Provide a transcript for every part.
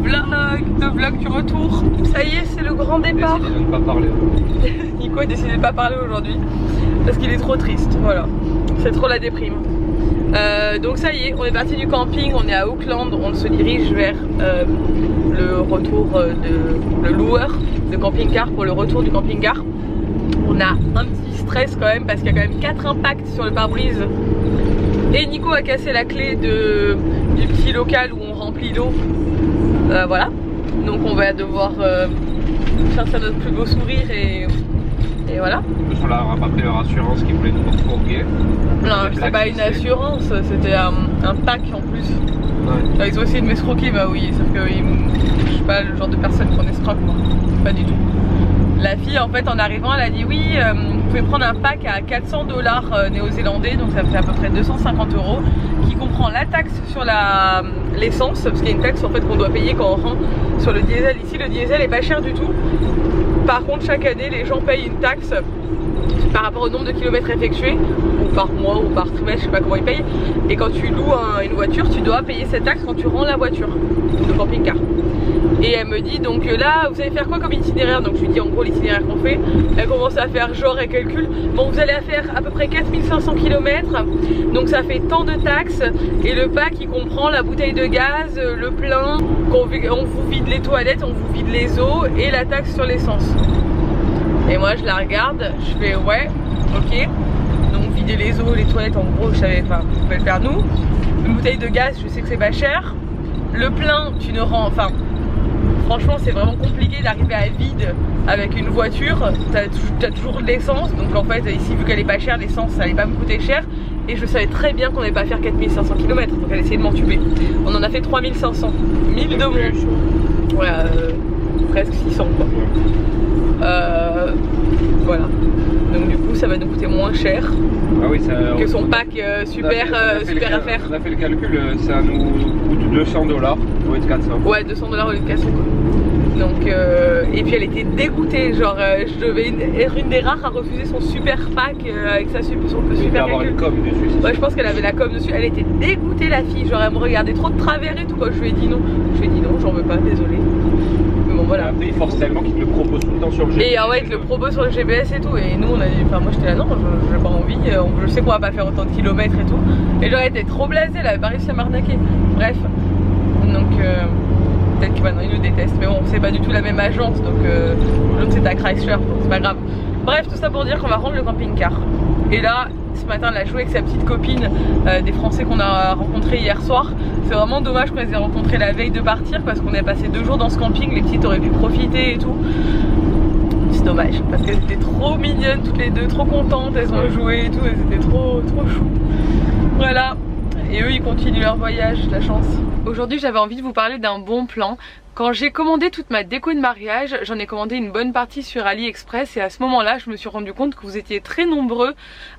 vlog du retour. Ça y est, c'est le grand départ. Décidé de ne pas parler. Nico a décidé de ne pas parler aujourd'hui parce qu'il est trop triste, voilà. C'est trop la déprime. Donc ça y est, on est parti du camping, on est à Auckland, on se dirige vers le retour le loueur de camping-car pour le retour du camping-car. On a un petit stress quand même parce qu'il y a quand même 4 impacts sur le pare-brise. Et Nico a cassé la clé du petit local où on remplit l'eau. Voilà, donc on va devoir faire ça notre plus beau sourire et voilà. On leur a pas pris leur assurance qui voulait nous fourguer. Non, c'est pas une assurance, c'était un pack en plus. Ouais. Ils ont essayé de m'escroquer, bah oui, sauf que je suis pas le genre de personne qu'on escroque, moi. Pas du tout. La fille, en fait, en arrivant, elle a dit oui, vous pouvez prendre un pack à 400 $ néo-zélandais, donc ça fait à peu près 250 €, qui comprend la taxe sur l'essence, parce qu'il y a une taxe en fait qu'on doit payer quand on rentre sur le diesel. Ici, le diesel est pas cher du tout. Par contre, chaque année, les gens payent une taxe par rapport au nombre de kilomètres effectués, ou par mois ou par trimestre, je sais pas comment ils payent. Et quand tu loues une voiture, tu dois payer cette taxe quand tu rends la voiture, le camping-car. Et elle me dit donc là vous allez faire quoi comme itinéraire? Donc je lui dis en gros l'itinéraire qu'on fait. Elle commence à faire genre, elle calcule. Bon, vous allez faire à peu près 4500 km, donc ça fait tant de taxes. Et le pack il comprend la bouteille de gaz, le plein, on vous vide les toilettes, on vous vide les eaux et la taxe sur l'essence. Et moi je la regarde, je fais ouais, ok. Donc vider les eaux, les toilettes, en gros je savais, enfin vous pouvez le faire nous. Une bouteille de gaz, je sais que c'est pas cher. Le plein, tu ne rends, enfin franchement c'est vraiment compliqué d'arriver à vide avec une voiture. T'as toujours de l'essence, donc en fait ici vu qu'elle est pas chère, l'essence ça allait pas me coûter cher. Et je savais très bien qu'on n'allait pas faire 4500 km, donc elle essayait de m'entuber. On en a fait 3500, 1000 de moins. Ouais, presque 600 quoi. Voilà. Donc du coup ça va nous coûter moins cher que son pack super à faire. On a fait le calcul, ça nous coûte 200 $ au lieu de 400. Ouais, 200 $ au lieu de 400 quoi. Donc et puis elle était dégoûtée, genre je devais être une des rares à refuser son super pack avec son super avoir calcul. une com dessus. Ouais, je pense qu'elle avait la com dessus, elle était dégoûtée la fille, genre elle me regardait trop de travers et tout quoi. Je lui ai dit non, j'en veux pas, désolée. Bon, voilà. Après, il force tellement qu'il te le propose tout le temps sur le GPS. Et ouais, il te le propose sur le GPS et tout. Et nous, on a dit, enfin, moi j'étais là, non, j'ai pas envie. Je sais qu'on va pas faire autant de kilomètres et tout. Et j'aurais été trop blasée, elle avait pas réussi à m'arnaquer. Bref. Donc, peut-être que maintenant ils nous détestent. Mais bon, c'est pas du tout la même agence. Donc, l'autre c'est à Chrysler. Donc, c'est pas grave. Bref, tout ça pour dire qu'on va rendre le camping-car. Et là, ce matin, elle a joué avec sa petite copine des Français qu'on a rencontrés hier soir. C'est vraiment dommage qu'on les ait rencontrés la veille de partir parce qu'on a passé 2 jours dans ce camping. Les petites auraient pu profiter et tout. C'est dommage parce qu'elles étaient trop mignonnes toutes les deux, trop contentes. Elles ont joué et tout, elles étaient trop chou. Voilà. Et eux, ils continuent leur voyage, la chance. Aujourd'hui, j'avais envie de vous parler d'un bon plan. Quand j'ai commandé toute ma déco de mariage, j'en ai commandé une bonne partie sur AliExpress et à ce moment-là, je me suis rendu compte que vous étiez très nombreux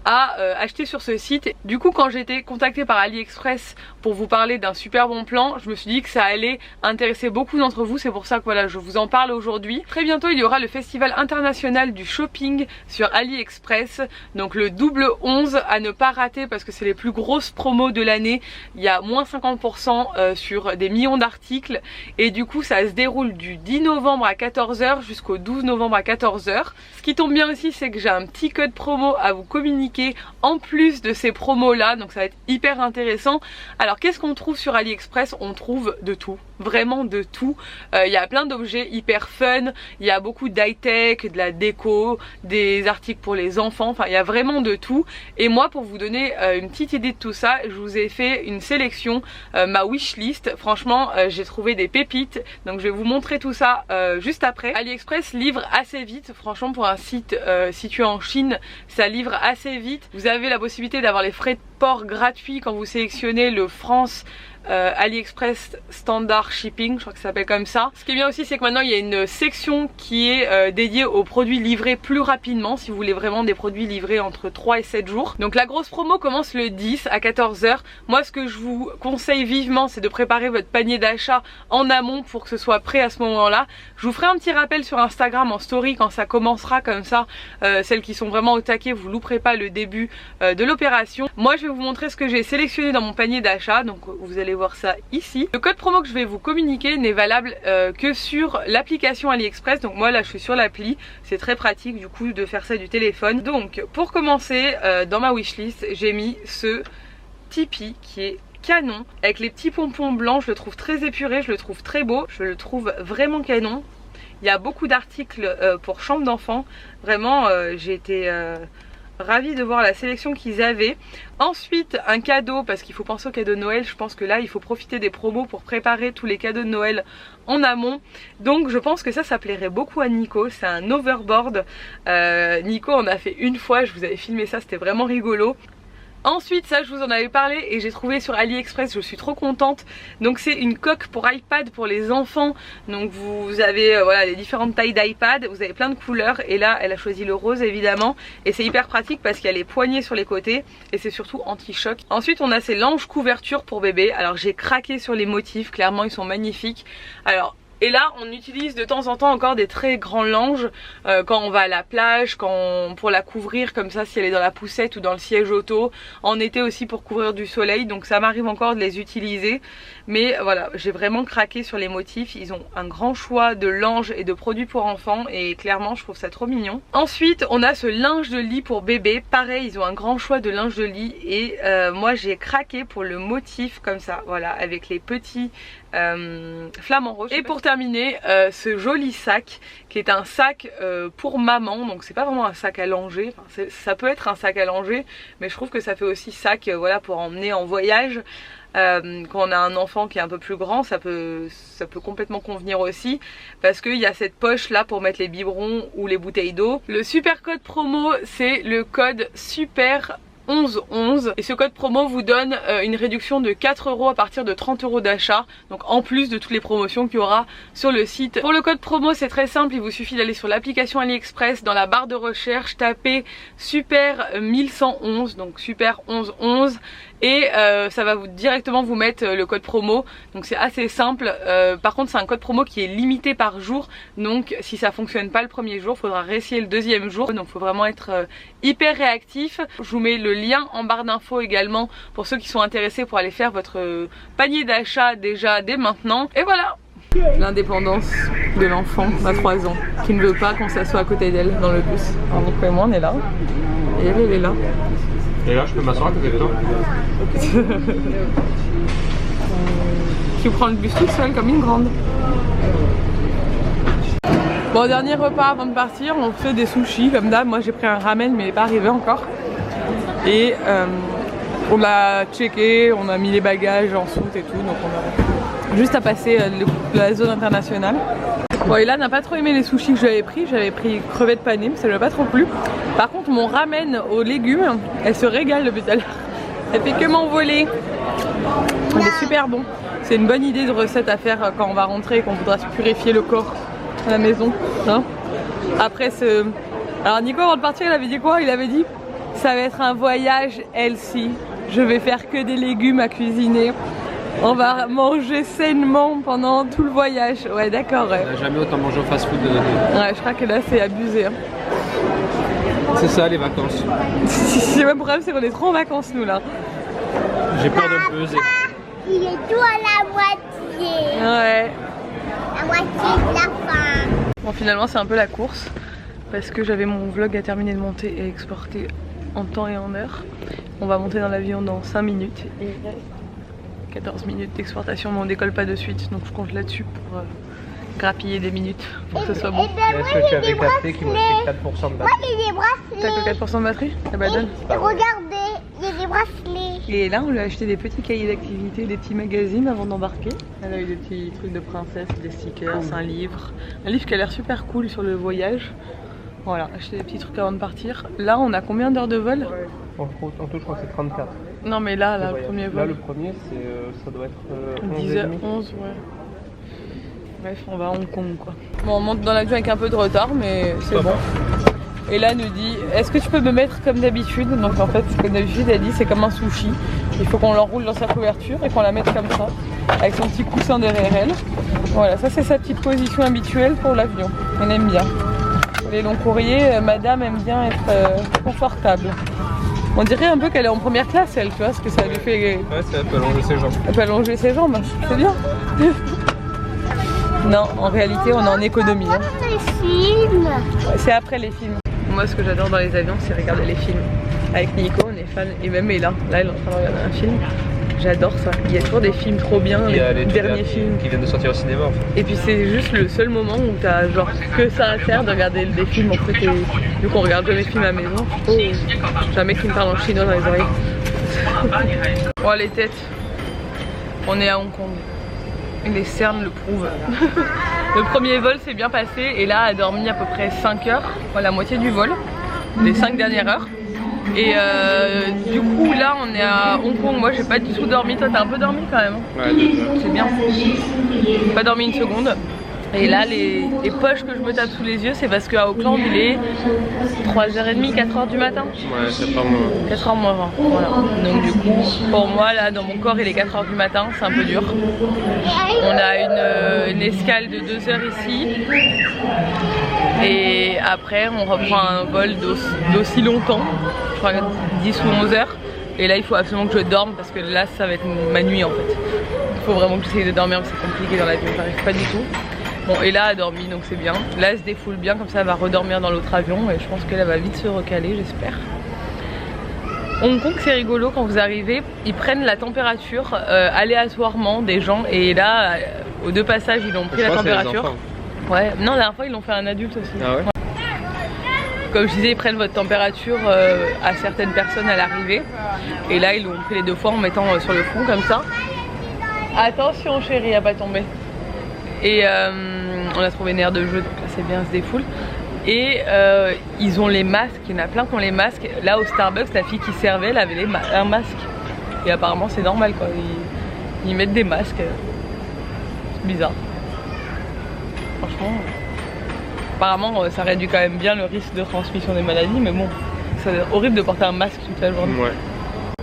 à acheter sur ce site. Du coup, quand j'ai été contactée par AliExpress pour vous parler d'un super bon plan, je me suis dit que ça allait intéresser beaucoup d'entre vous. C'est pour ça que voilà, je vous en parle aujourd'hui. Très bientôt, il y aura le Festival international du shopping sur AliExpress. Donc le double 11 à ne pas rater parce que c'est les plus grosses promos de l'année. Il y a moins 50% sur des millions d'articles et du coup, ça se déroule du 10 novembre à 14 h jusqu'au 12 novembre à 14 h. Ce qui tombe bien aussi, c'est que j'ai un petit code promo à vous communiquer en plus de ces promos là, donc ça va être hyper intéressant. Alors qu'est-ce qu'on trouve sur AliExpress? On trouve de tout, vraiment de tout. Il y a plein d'objets hyper fun, il y a beaucoup d'high-tech, de la déco, des articles pour les enfants, enfin il y a vraiment de tout. Et moi, pour vous donner une petite idée de tout ça, je vous ai fait une sélection, ma wishlist. Franchement, j'ai trouvé des pépites. Donc je vais vous montrer tout ça juste après. AliExpress livre assez vite, franchement pour un site situé en Chine, ça livre assez vite. Vous avez la possibilité d'avoir les frais de port gratuits quand vous sélectionnez le France AliExpress Standard Shipping, je crois que ça s'appelle comme ça. Ce qui est bien aussi, c'est que maintenant il y a une section qui est dédiée aux produits livrés plus rapidement, si vous voulez vraiment des produits livrés entre 3 et 7 jours. Donc la grosse promo commence le 10 à 14 h. Moi, ce que je vous conseille vivement, c'est de préparer votre panier d'achat en amont pour que ce soit prêt à ce moment-là. Je vous ferai un petit rappel sur Instagram en story quand ça commencera, comme ça celles qui sont vraiment au taquet, vous louperez pas le début de l'opération. Moi, je vais vous montrer ce que j'ai sélectionné dans mon panier d'achat. Donc vous allez voir ça ici. Le code promo que je vais vous communiquer n'est valable que sur l'application AliExpress. Donc moi là je suis sur l'appli, c'est très pratique du coup de faire ça du téléphone. Donc pour commencer, dans ma wishlist j'ai mis ce Tipeee qui est canon avec les petits pompons blancs. Je le trouve très épuré, je le trouve très beau, je le trouve vraiment canon. Il y a beaucoup d'articles pour chambre d'enfants. Vraiment j'ai été ravie de voir la sélection qu'ils avaient. Ensuite un cadeau, parce qu'il faut penser aux cadeaux de Noël. Je pense que là il faut profiter des promos pour préparer tous les cadeaux de Noël en amont. Donc je pense que ça plairait beaucoup à Nico. C'est un overboard. Nico en a fait une fois, je vous avais filmé ça, c'était vraiment rigolo. Ensuite ça je vous en avais parlé et j'ai trouvé sur AliExpress, je suis trop contente. Donc c'est une coque pour iPad pour les enfants. Donc vous avez voilà les différentes tailles d'iPad, vous avez plein de couleurs et là elle a choisi le rose évidemment. Et c'est hyper pratique parce qu'il y a les poignées sur les côtés et c'est surtout anti-choc. Ensuite on a ces langes couvertures pour bébé. Alors j'ai craqué sur les motifs, clairement ils sont magnifiques. Alors et là on utilise de temps en temps encore des très grands langes quand on va à la plage, pour la couvrir comme ça si elle est dans la poussette ou dans le siège auto. En été aussi pour couvrir du soleil, donc ça m'arrive encore de les utiliser. Mais voilà, j'ai vraiment craqué sur les motifs. Ils ont un grand choix de langes et de produits pour enfants et clairement je trouve ça trop mignon. Ensuite on a ce linge de lit pour bébé. Pareil, ils ont un grand choix de linge de lit et moi j'ai craqué pour le motif comme ça, voilà, avec les petits flamants roses. Et pour terminer, ce joli sac qui est un sac pour maman. Donc c'est pas vraiment un sac à langer, enfin, ça peut être un sac à langer, mais je trouve que ça fait aussi sac voilà, pour emmener en voyage. Quand on a un enfant qui est un peu plus grand, ça peut complètement convenir aussi parce qu'il y a cette poche là pour mettre les biberons ou les bouteilles d'eau. Le super code promo c'est le code super 1111 et ce code promo vous donne une réduction de 4 € à partir de 30 € d'achat, donc en plus de toutes les promotions qu'il y aura sur le site. Pour le code promo c'est très simple, il vous suffit d'aller sur l'application AliExpress, dans la barre de recherche tapez super 1111, donc super 1111 et ça va directement vous mettre le code promo. Donc c'est assez simple. Par contre c'est un code promo qui est limité par jour, donc si ça fonctionne pas le premier jour, il faudra réessayer le deuxième jour. Donc il faut vraiment être hyper réactif. Je vous mets le lien en barre d'infos également pour ceux qui sont intéressés pour aller faire votre panier d'achat déjà dès maintenant. Et voilà, l'indépendance de l'enfant à 3 ans qui ne veut pas qu'on s'assoie à côté d'elle dans le bus. Alors Nico et moi on est là et elle est là. Et là je peux m'asseoir à côté de toi. Qui prend le bus toute seule comme une grande. Bon, dernier repas avant de partir, on fait des sushis comme d'hab. Moi j'ai pris un ramen mais il n'est pas arrivé encore. Et on l'a checké, on a mis les bagages en soute et tout, donc on a juste à passer la zone internationale. Bon, et là n'a pas trop aimé les sushis que j'avais pris crevettes panées, mais ça lui a pas trop plu. Par contre mon ramen aux légumes, elle se régale depuis tout à l'heure. Elle fait que m'envoler. Il est super bon. C'est une bonne idée de recette à faire quand on va rentrer et qu'on voudra se purifier le corps à la maison. Hein, après ce... Alors Nico avant de partir il avait dit quoi? Il avait dit ça va être un voyage healthy. Je vais faire que des légumes à cuisiner. On va manger sainement pendant tout le voyage. Ouais d'accord. Ouais. On n'a jamais autant mangé au fast-food de notre vie. Ouais, je crois que là c'est abusé. Hein. C'est ça les vacances. Le problème c'est qu'on est trop en vacances nous là. J'ai peur de me peser. Il est tout à la moitié. Ouais. La moitié de la fin. Bon finalement c'est un peu la course parce que j'avais mon vlog à terminer de monter et exporter en temps et en heure. On va monter dans l'avion dans 5 minutes et 14 minutes d'exportation mais on décolle pas de suite donc je compte là-dessus pour grappiller des minutes pour que ce soit bon. Est-ce que tu avais capté qu'il me restait 4% de batterie? Moi il y a des bracelets. T'as que 4% de batterie? Eh ben donne. Et regardez, il y a des bracelets. Et là on lui a acheté des petits cahiers d'activité, des petits magazines avant d'embarquer. Elle a eu des petits trucs de princesse, des stickers, un livre qui a l'air super cool sur le voyage. Voilà, acheter des petits trucs avant de partir. Là on a combien d'heures de vol? En tout je crois que c'est 34. Non mais là le premier vol. Là le premier ça doit être 10h11 ouais. Bref on va à Hong Kong quoi. Bon on monte dans l'avion avec un peu de retard mais c'est bon. Et là elle nous dit est-ce que tu peux me mettre comme d'habitude? Donc en fait comme d'habitude elle dit c'est comme un sushi. Il faut qu'on l'enroule dans sa couverture et qu'on la mette comme ça avec son petit coussin derrière elle. Voilà, ça c'est sa petite position habituelle pour l'avion. Elle aime bien. Les longs courriers, madame aime bien être confortable. On dirait un peu qu'elle est en première classe, elle, tu vois, parce que ça lui fait... Ouais, ça peut allonger ses jambes. Elle peut allonger ses jambes, c'est bien. Non, en réalité, on est en économie. Hein. Les films. Ouais, c'est après les films. Moi, ce que j'adore dans les avions, c'est regarder les films. Avec Nico, on est fan, et même Ella, là, elle est en train de regarder un film. J'adore ça. Il y a toujours des films trop bien, les derniers films. Qui viennent de sortir au cinéma, en fait. Et puis c'est juste le seul moment où t'as genre que ça à faire de regarder des films en fait. Et vu qu'on regarde jamais de films à la maison, j'ai un mec qui me parle en chinois dans les oreilles. Oh les têtes. On est à Hong Kong. Et les cernes le prouvent. Le premier vol s'est bien passé et là a dormi à peu près 5 heures, la moitié du vol, les 5 dernières heures. Et du coup là on est à Hong Kong, moi j'ai pas du tout dormi, toi t'as un peu dormi quand même. Ouais, c'est bien. Pas dormi une seconde. Et là les poches que je me tape sous les yeux c'est parce qu'à Auckland il est 3h30, 4h du matin. Ouais, 4h moins. 4h moins 20, voilà. Donc du coup pour moi là dans mon corps il est 4h du matin, c'est un peu dur. On a une escale de 2 heures ici. Et après on reprend un vol d'aussi longtemps, je crois 10 ou 11 heures. Et là il faut absolument que je dorme parce que là ça va être ma nuit en fait. Il faut vraiment que j'essaye de dormir mais c'est compliqué dans l'avion, j'arrive pas du tout. Bon et là elle a dormi donc c'est bien. Là elle se défoule bien comme ça elle va redormir dans l'autre avion et je pense qu'elle va vite se recaler j'espère. Hong Kong c'est rigolo quand vous arrivez, ils prennent la température aléatoirement des gens et là aux 2 passages ils ont pris la température. Ouais, non la dernière fois ils l'ont fait à un adulte aussi. Ah ouais. Comme je disais, ils prennent votre température à certaines personnes à l'arrivée. Et là ils l'ont pris les 2 fois en mettant sur le front comme ça. Attention chérie à pas tomber. Et on a trouvé une aire de jeu donc là c'est bien, elle se défoule. Et ils ont les masques, il y en a plein qui ont les masques. Là au Starbucks, la fille qui servait elle avait un masque. Et apparemment c'est normal quoi, ils mettent des masques. C'est bizarre. Franchement, apparemment ça réduit quand même bien le risque de transmission des maladies. Mais bon, c'est horrible de porter un masque toute la journée. Ouais.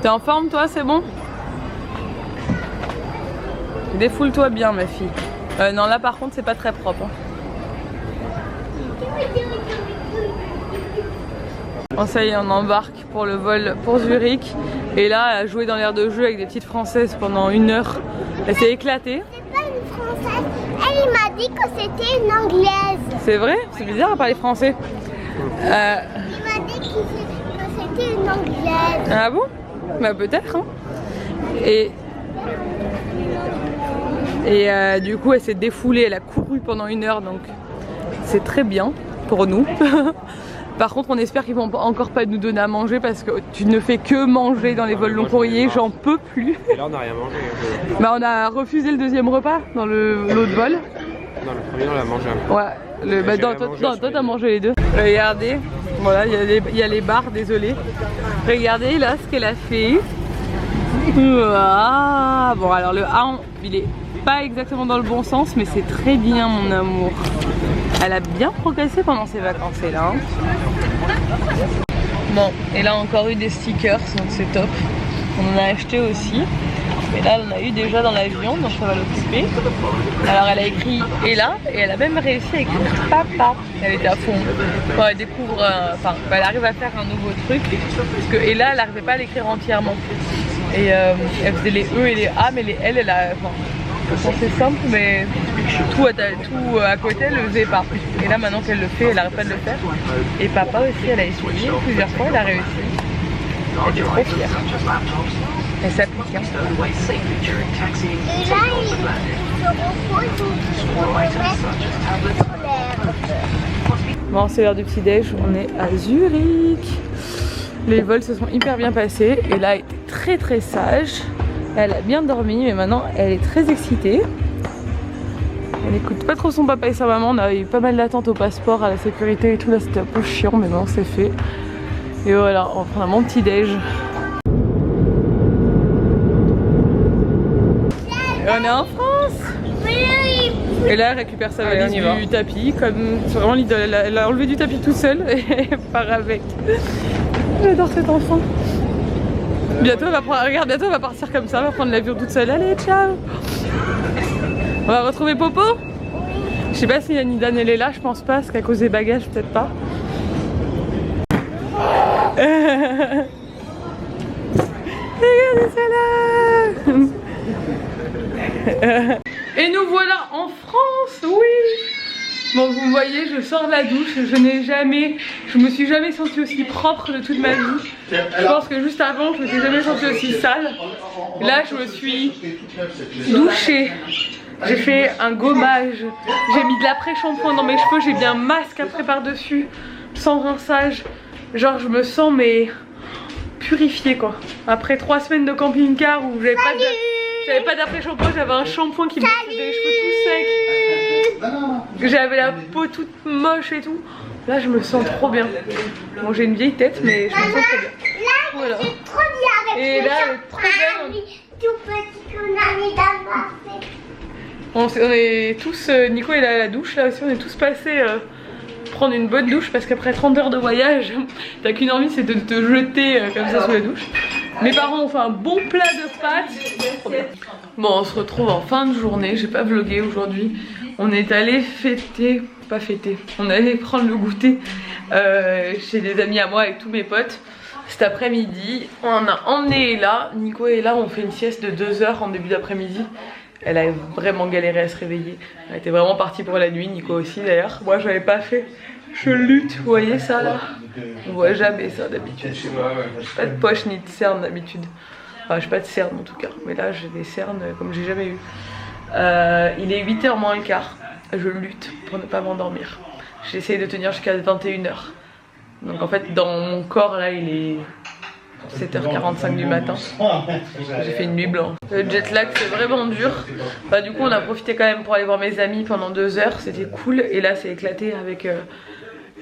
T'es en forme toi, c'est bon? Défoule-toi bien ma fille. Non là par contre c'est pas très propre hein. Bon ça y est on embarque pour le vol pour Zurich. Et là elle a joué dans l'air de jeu avec des petites françaises pendant 1 heure. Elle s'est éclatée. C'est pas une française. Elle m'a dit que c'était une anglaise. C'est vrai? C'est bizarre à parler français. Il m'a dit que c'était une anglaise. Ah bon? Bah peut-être hein. Et du coup elle s'est défoulée, elle a couru pendant 1 heure donc c'est très bien pour nous. Par contre on espère qu'ils vont encore pas nous donner à manger parce que tu ne fais que manger dans les vols long courriers, j'en peux plus. Et là on n'a rien mangé. Bah on a refusé le 2e repas dans l'autre vol. Non le premier on l'a mangé un peu. Ouais, toi t'as mangé les 2. Regardez, voilà il y a les barres, désolé. Regardez là ce qu'elle a fait. Ah, bon alors le A il est pas exactement dans le bon sens mais c'est très bien mon amour. Elle a bien progressé pendant ses vacances et là. Bon et là encore eu des stickers donc c'est top. On en a acheté aussi. Et là elle en a eu déjà dans l'avion donc ça va l'occuper. Alors elle a écrit Ella et elle a même réussi à écrire papa. Elle était à fond. Quand elle découvre, elle arrive à faire un nouveau truc parce que Ella elle n'arrivait pas à l'écrire entièrement. Et elle faisait les E et les A mais les L elle a... c'est simple mais tout à côté elle le faisait pas. Et là maintenant qu'elle le fait elle arrête pas de le faire. Et papa aussi elle a essayé plusieurs fois, elle a réussi. Elle est trop fière. Elle s'applique hein. Et là, il se repose pour mettre. Bon c'est l'heure du petit déj, on est à Zurich. Les vols se sont hyper bien passés et là elle était très sage. Elle a bien dormi mais maintenant elle est très excitée. Elle n'écoute pas trop son papa et sa maman. On a eu pas mal d'attentes au passeport, à la sécurité et tout. Là c'était un peu chiant mais maintenant c'est fait. Et voilà, on prend mon petit déj. Et on est en France. Et là elle récupère sa valise du tapis. Comme c'est vraiment l'idole, elle a enlevé du tapis tout seul et elle part avec. J'adore cet enfant. Bientôt regarde, bientôt elle va partir comme ça, elle va prendre l'avion toute seule. Allez, ciao. On va retrouver Popo. Je sais pas si Nidane elle est là, je pense pas, parce qu'à cause des bagages peut-être pas. Et nous voilà en France, oui. Bon, vous me voyez, je sors de la douche, je me suis jamais sentie aussi propre de toute ma vie. Je pense que juste avant, je me suis jamais sentie aussi sale. Là, je me suis douchée. J'ai fait un gommage, j'ai mis de l'après-shampoing dans mes cheveux, j'ai mis un masque après par-dessus, sans rinçage. Genre, je me sens mais purifiée quoi. Après 3 semaines de camping-car où j'avais pas d'après-shampoing, j'avais un shampoing qui me faisait les cheveux tout secs. J'avais la peau toute moche et tout. Là je me sens trop bien. Bon j'ai une vieille tête mais je me sens trop bien. Voilà. Trop bien avec et là elle est trop belle. Tout petit qu'on a mis dans on est tous, Nico est à la douche là aussi, on est tous passés prendre une bonne douche parce qu'après 30 heures de voyage, t'as qu'une envie c'est de te jeter comme ça sous la douche. Mes parents ont fait un bon plat de pâtes. Bon on se retrouve en fin de journée, j'ai pas vlogué aujourd'hui. On est allé fêter, pas fêter, on est allé prendre le goûter chez des amis à moi avec tous mes potes. Cet après-midi, on a emmené là, Nico est là, on fait une sieste de 2 heures en début d'après-midi. Elle a vraiment galéré à se réveiller. Elle était vraiment partie pour la nuit, Nico aussi d'ailleurs. Moi je l'avais pas fait. Je lutte, vous voyez ça là? On voit jamais ça d'habitude. J'ai pas de poche ni de cerne d'habitude. Enfin j'ai pas de cerne en tout cas. Mais là j'ai des cernes comme j'ai jamais eu. Il est 8h moins le quart. Je lutte pour ne pas m'endormir. J'essaye de tenir jusqu'à 21h. Donc en fait dans mon corps là il est 7h45 du matin. J'ai fait une nuit blanche. Le jet lag c'est vraiment dur. Bah, du coup on a profité quand même pour aller voir mes amis pendant 2 heures. C'était cool. Et là c'est éclaté avec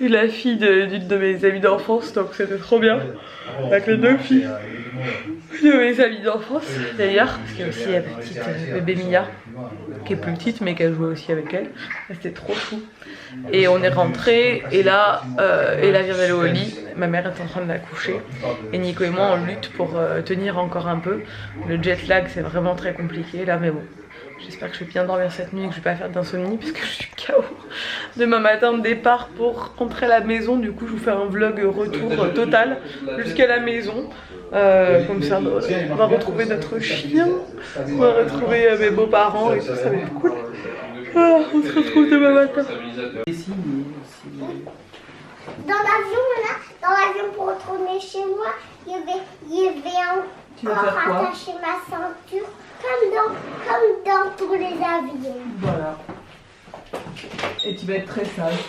la fille d'une de mes amies d'enfance. Donc c'était trop bien. Avec les 2 filles de mes amis d'enfance d'ailleurs. Parce qu'il y a aussi la petite bébé Mia qui est plus petite mais qui a joué aussi avec elle. C'était trop fou. Et on est rentré et là Ella vient d'aller au lit, ma mère est en train de la coucher et Nico et moi on lutte pour tenir encore un peu. Le jet lag c'est vraiment très compliqué là mais bon, j'espère que je vais bien dormir cette nuit et que je vais pas faire d'insomnie puisque je suis KO. Demain matin de départ pour rentrer à la maison, du coup je vous fais un vlog retour total jusqu'à la maison. Comme ça on va retrouver notre chien, on va retrouver mes beaux-parents et tout, ça va être cool. Ah, on se retrouve demain matin. Dans l'avion pour retourner chez moi, il y avait encore attaché ma ceinture comme dans tous les avions. Voilà. Et tu vas être très sage.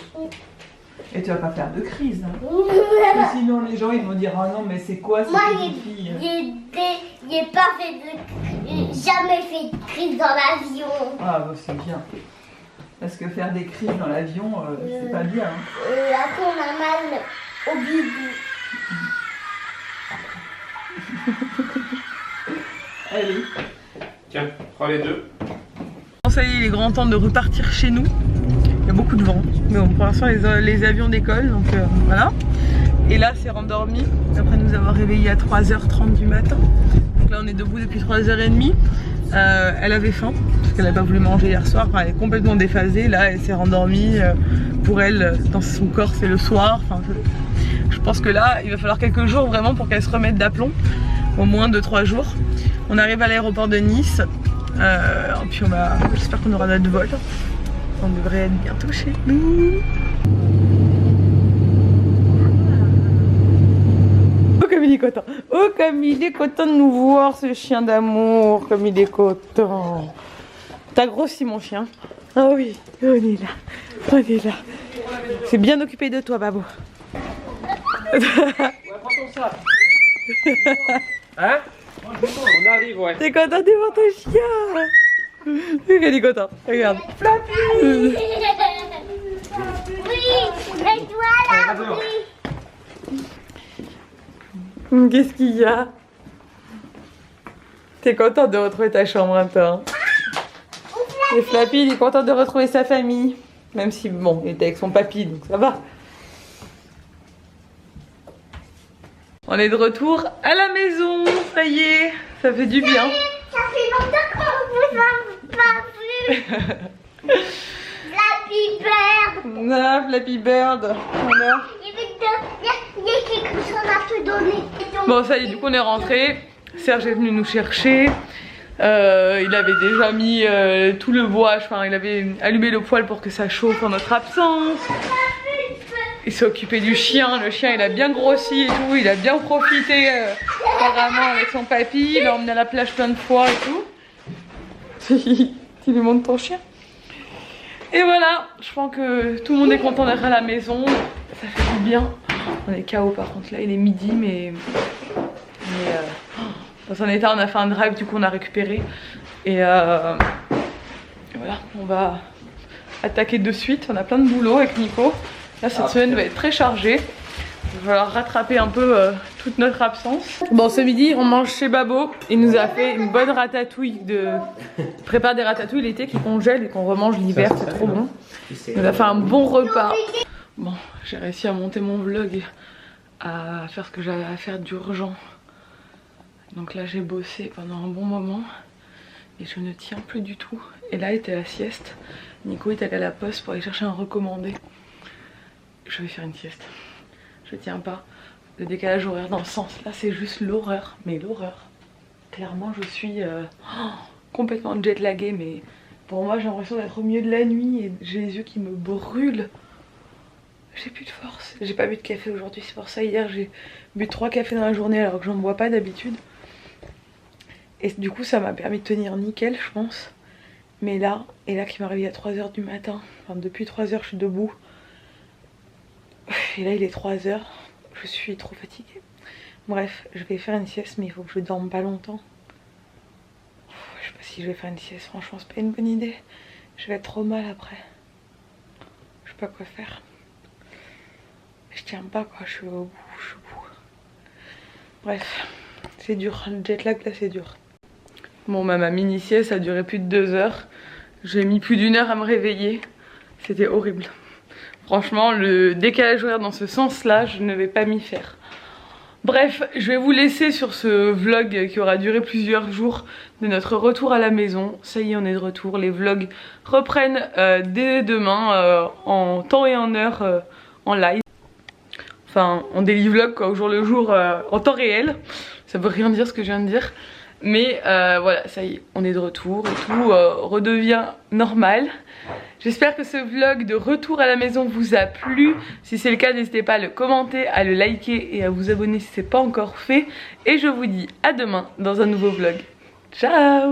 Et tu vas pas faire de crise. Hein. Parce que sinon les gens ils vont dire ah non mais c'est quoi cette fille. J'ai pas jamais fait de crise dans l'avion. Ah bah c'est bien. Parce que faire des crises dans l'avion, c'est pas bien. Hein. Après on a mal au bidou. Allez. Tiens, prends les 2. Ça y est, il est grand temps de repartir chez nous. Il y a beaucoup de vent. Mais bon, pour l'instant les avions décollent, donc voilà. Et là c'est rendormi, après nous avoir réveillés à 3h30 du matin. Donc là on est debout depuis 3h30. Elle avait faim, parce qu'elle n'a pas voulu manger hier soir, enfin, elle est complètement déphasée, là elle s'est rendormie, pour elle, dans son corps c'est le soir, enfin, je pense que là il va falloir quelques jours vraiment pour qu'elle se remette d'aplomb, au moins 2-3 jours. On arrive à l'aéroport de Nice, puis j'espère qu'on aura notre vol, on devrait être bientôt chez nous. Comme il est content. Oh comme il est content de nous voir ce chien d'amour. Comme il est content. T'as grossi mon chien. Ah oui, on est là. On est là. C'est bien occupé de toi Babo. Hein? On arrive ouais. T'es content de voir ton chien? Regarde, il est content. Regarde. Flappy. Oui, et toi là, oui. Qu'est-ce qu'il y a? T'es contente de retrouver ta chambre un peu hein? Et Flappy il est content de retrouver sa famille. Même si bon il était avec son papy donc ça va. On est de retour à la maison. Ça y est, ça fait du bien. Ça fait longtemps qu'on vous a pas vu. Flappy Bird. Ah, Flappy Bird. Alors. Il y a quelque chose à te donner. Bon ça y est, du coup on est rentré. Serge est venu nous chercher. Il avait déjà mis tout le bois, enfin il avait allumé le poêle pour que ça chauffe en notre absence. Il s'est occupé du chien, le chien il a bien grossi et tout, il a bien profité apparemment avec son papy, il l'a emmené à la plage plein de fois et tout. Tu lui montres ton chien. Et voilà, je pense que tout le monde est content d'être à la maison, ça fait du bien. On est KO par contre, là il est midi mais dans un état, on a fait un drive, du coup on a récupéré. Et voilà, on va attaquer de suite, on a plein de boulot avec Nico. Là cette semaine va être très chargée. Il va falloir rattraper un peu toute notre absence. Bon, ce midi on mange chez Babo. Il nous a fait une bonne ratatouille. Il prépare des ratatouilles l'été qui congèlent et qu'on remange l'hiver, c'est trop bon. Il nous a fait un bon repas. Bon, j'ai réussi à monter mon vlog, à faire ce que j'avais à faire d'urgent. Donc là j'ai bossé pendant un bon moment et je ne tiens plus du tout. Et là était la sieste. Nico est allé à la poste pour aller chercher un recommandé. Je vais faire une sieste. Je tiens pas. Le décalage horaire dans le sens là c'est juste l'horreur. Mais l'horreur. Clairement je suis complètement jet laguée. Mais pour moi j'ai l'impression d'être au milieu de la nuit et j'ai les yeux qui me brûlent. J'ai plus de force. J'ai pas bu de café aujourd'hui. C'est pour ça hier j'ai bu 3 cafés dans la journée alors que j'en bois pas d'habitude. Et du coup ça m'a permis de tenir nickel je pense. Mais là, et là qui m'a réveillée à 3 h du matin. Enfin depuis 3 h je suis debout. Et là il est 3 h. Je suis trop fatiguée. Bref, je vais faire une sieste mais il faut que je dorme pas longtemps. Je sais pas si je vais faire une sieste, franchement c'est pas une bonne idée. Je vais être trop mal après. Je sais pas quoi faire. Je tiens pas quoi, je suis au bout, je suis au bout. Bref, c'est dur, le jet lag là c'est dur. Bon bah ma mini sieste a duré plus de 2 heures. J'ai mis plus d'1 heure à me réveiller. C'était horrible. Franchement le décalage horaire dans ce sens là je ne vais pas m'y faire. Bref, je vais vous laisser sur ce vlog qui aura duré plusieurs jours de notre retour à la maison. Ça y est on est de retour, les vlogs reprennent dès demain en temps et en heure en live. Enfin en daily vlog quoi, au jour le jour en temps réel. Ça veut rien dire ce que je viens de dire. Mais voilà, ça y est, on est de retour et tout redevient normal. J'espère que ce vlog de retour à la maison vous a plu. Si c'est le cas, n'hésitez pas à le commenter, à le liker et à vous abonner si ce n'est pas encore fait. Et je vous dis à demain dans un nouveau vlog. Ciao!